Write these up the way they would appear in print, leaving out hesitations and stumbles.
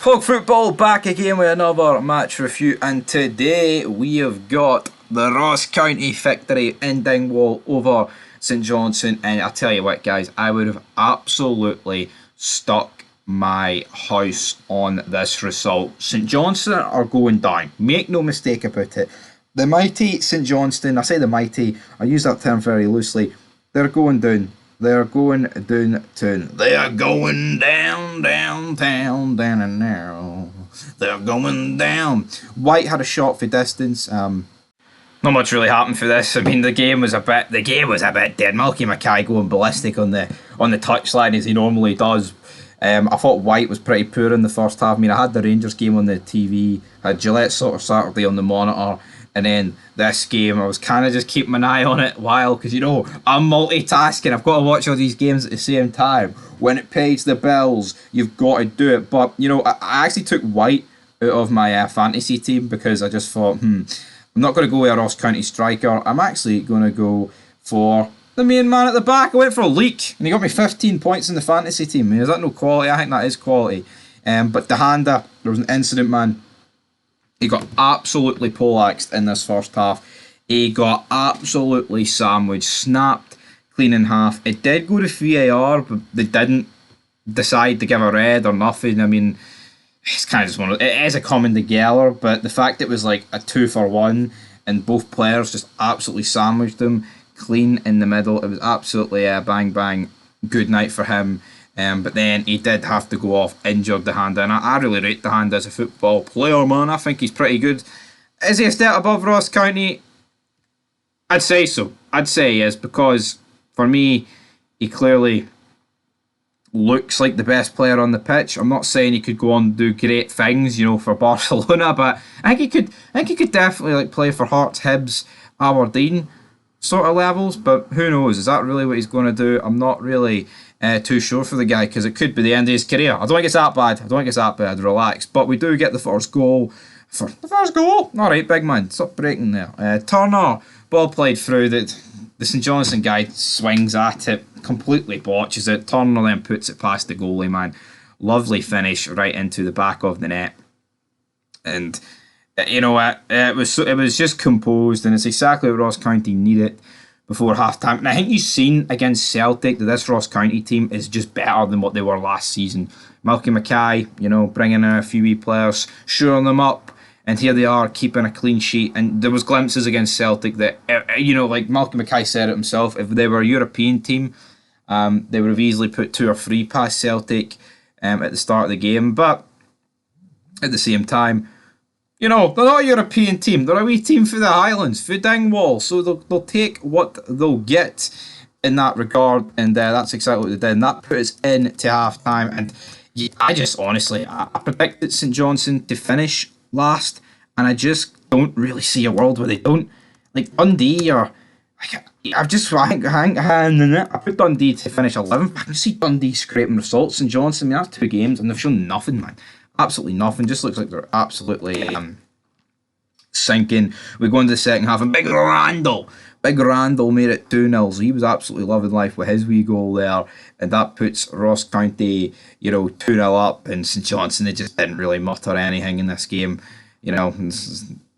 Folk Football back again with another match review, and today we have got the Ross County victory in Dingwall over St Johnstone. And I tell you what, guys, I would have absolutely stuck my house on this result. St Johnstone are going down, make no mistake about it. The mighty St Johnstone, I say the mighty, I use that term very loosely, they're going down. They're going downtown. They are going downtown, down and now. They're going down. White had a shot for distance. Not much really happened for this. I mean, the game was a bit dead. Malkay going ballistic on the touchline as he normally does. I thought White was pretty poor in the first half. I mean, I had the Rangers game on the TV. I had Gillette sort of Saturday on the monitor. And then this game, I was kind of just keeping an eye on it while, because I'm multitasking. I've got to watch all these games at the same time. When it pays the bills, you've got to do it. But, I actually took White out of my fantasy team because I just thought, I'm not going to go with a Ross County striker. I'm actually going to go for the main man at the back. I went for a leak, and he got me 15 points in the fantasy team. I mean, is that no quality? I think that is quality. But Dehanda, there was an incident, man. He got absolutely poleaxed in this first half. He got absolutely sandwiched, snapped clean in half. It did go to VAR, but they didn't decide to give a red or nothing. I mean, it's kind of just one of... It is a coming together, but the fact it was like a 2-for-1 and both players just absolutely sandwiched him clean in the middle. It was absolutely a bang, bang, good night for him. But then he did have to go off injured, Dehanda, and I really rate Dehanda as a football player, man. I think he's pretty good. Is he a step above Ross County? I'd say so. I'd say he is, because for me, he clearly looks like the best player on the pitch. I'm not saying he could go on and do great things, for Barcelona, but I think he could definitely play for Hearts, Hibs, Aberdeen sort of levels. But who knows? Is that really what he's going to do? I'm not really too sure for the guy, because it could be the end of his career. I don't think it's that bad. Relax. But we do get the first goal. Alright, big man. Stop breaking there. Turner, ball played through. The St Johnstone guy swings at it, completely botches it. Turner then puts it past the goalie, man. Lovely finish right into the back of the net. And you know what? It was just composed, and it's exactly what Ross County needed before half time. And I think you've seen against Celtic that this Ross County team is just better than what they were last season. Malkay, bringing in a few wee players, shoring them up, and here they are keeping a clean sheet. And there was glimpses against Celtic that, like Malkay said it himself, if they were a European team, they would have easily put 2 or 3 past Celtic at the start of the game. But at the same time, they're not a European team. They're a wee team for the Highlands, for Dingwall. So they'll take what they'll get in that regard. And that's exactly what they did. And that put us into half-time. And I predicted St Johnstone to finish last. And I just don't really see a world where they don't. Like Dundee or... I put Dundee to finish 11th. I can see Dundee scraping results. St Johnstone, that's 2 games and they've shown nothing, man. Absolutely nothing. Just looks like they're absolutely sinking. We go into the second half, and Big Randall made it 2-0. So he was absolutely loving life with his wee goal there, and that puts Ross County, 2-0 up. And St Johnstone, they just didn't really mutter anything in this game.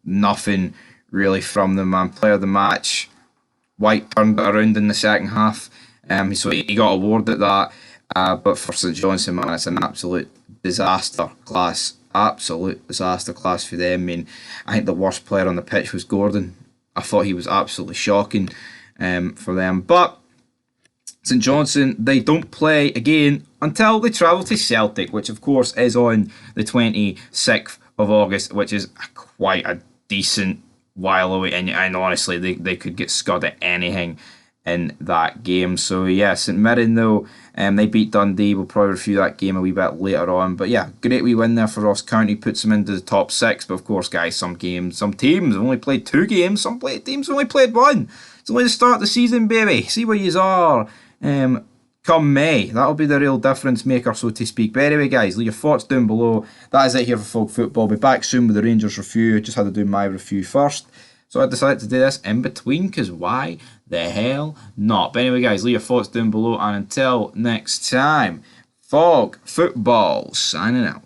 Nothing really from them, man. Player of the match, White turned it around in the second half. So he got awarded that. But for St Johnstone, man, it's an absolute disaster class for them. I mean, I think the worst player on the pitch was Gordon. I thought he was absolutely shocking for them. But St Johnstone, they don't play again until they travel to Celtic, which of course is on the 26th of August, which is quite a decent while away. And honestly, they could get scud at anything in that game. So yeah, St Mirren though, they beat Dundee. We'll probably review that game a wee bit later on. But yeah, great wee win there for Ross County, puts them into the top 6. But of course, guys, some teams have only played 2 games. Some teams have only played 1. It's only the start of the season, baby. See where yous are come May. That'll be the real difference maker, so to speak. But anyway, guys, leave your thoughts down below. That is it here for Folk Football. I'll be back soon with the Rangers review. Just had to do my review first. So I decided to do this in between, because why the hell not? But anyway, guys, leave your thoughts down below. And until next time, Folk Football signing out.